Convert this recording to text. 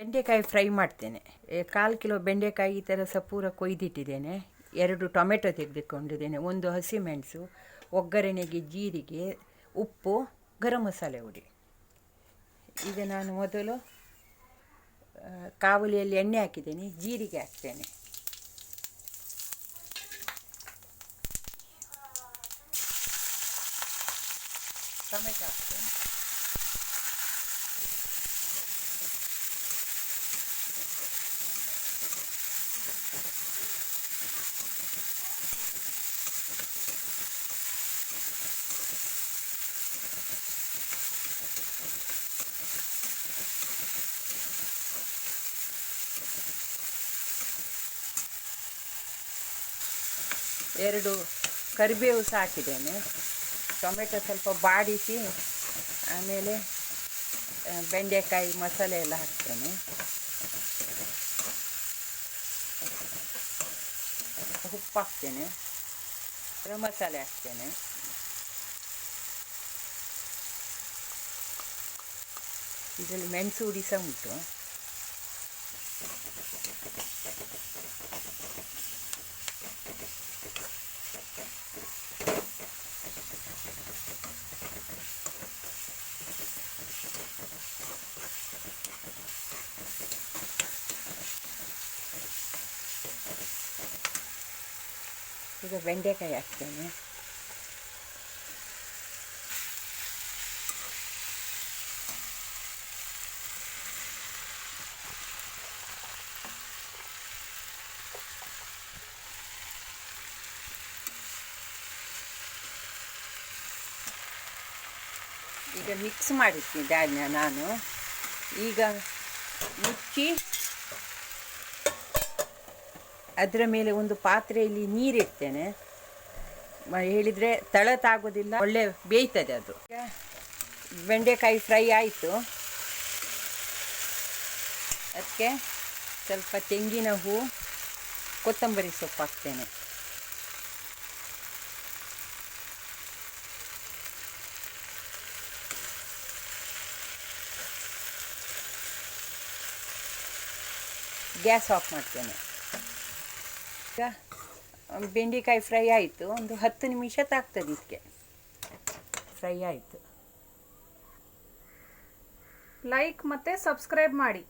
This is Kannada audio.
ಬೆಂಡೆಕಾಯಿ ಫ್ರೈ ಮಾಡ್ತೇನೆ. 1/4 ಕಿಲೋ ಬೆಂಡೆಕಾಯಿ ಈ ಥರ ಪೂರ ಕೊಯ್ದಿಟ್ಟಿದ್ದೇನೆ. 2 ಟೊಮೆಟೊ ತೆಗೆದುಕೊಂಡಿದ್ದೇನೆ, 1 ಹಸಿಮೆಣಸು, ಒಗ್ಗರಣೆಗೆ ಜೀರಿಗೆ, ಉಪ್ಪು, ಗರಂ ಮಸಾಲೆ ಹುಡಿ. ಈಗ ನಾನು ಮೊದಲು ಕಾವಲಿಯಲ್ಲಿ ಎಣ್ಣೆ ಹಾಕಿದ್ದೇನೆ, ಜೀರಿಗೆ ಹಾಕ್ತೇನೆ. ಟೊಮೆಟೊ ಹಾಕ್ತೇನೆ. ಎರಡು ಕರಿಬೇವು ಸಹ ಹಾಕಿದ್ದೇನೆ. ಟೊಮೆಟೊ ಸ್ವಲ್ಪ ಬಾಡಿಸಿ ಆಮೇಲೆ ಬೆಂಡೆಕಾಯಿ ಮಸಾಲೆ ಎಲ್ಲ ಹಾಕ್ತೇನೆ. ಉಪ್ಪು ಹಾಕ್ತೇನೆ, ಗರಂ ಮಸಾಲೆ ಹಾಕ್ತೇನೆ. ಇದರಲ್ಲಿ ಮೆಣಸು ಹುಡಿ ಸಹ ಉಂಟು. ಈಗ ಬೆಂಡೆಕಾಯಿ ಹಾಕ್ತೇನೆ. ಈಗ ಮಿಕ್ಸ್ ಮಾಡಿಟ್ಟಿದ್ದೆ ನಾನು. ಈಗ ಮುಚ್ಚಿ ಅದರ ಮೇಲೆ ಒಂದು ಪಾತ್ರೆಯಲ್ಲಿ ನೀರಿಡ್ತೇನೆ. ಹೇಳಿದರೆ ತಳತಾಗೋದಿಲ್ಲ, ಒಳ್ಳೆ ಬೇಯ್ತದೆ ಅದು. ಬೆಂಡೆಕಾಯಿ ಫ್ರೈ ಆಯಿತು. ಅದಕ್ಕೆ ಸ್ವಲ್ಪ ತೆಂಗಿನ ಹೂ, ಕೊತ್ತಂಬರಿ ಸೊಪ್ಪು ಹಾಕ್ತೇನೆ. ಗ್ಯಾಸ್ ಆಫ್ ಮಾಡ್ತೇನೆ. ಈಗ ಬೆಂಡೆಕಾಯಿ ಫ್ರೈ ಆಯಿತು. ಒಂದು 10 ನಿಮಿಷ ತಾಗ್ತದೆ. ಇದಕ್ಕೆ ಫ್ರೈ ಆಯಿತು. ಲೈಕ್ ಮತ್ತು ಸಬ್ಸ್ಕ್ರೈಬ್ ಮಾಡಿ.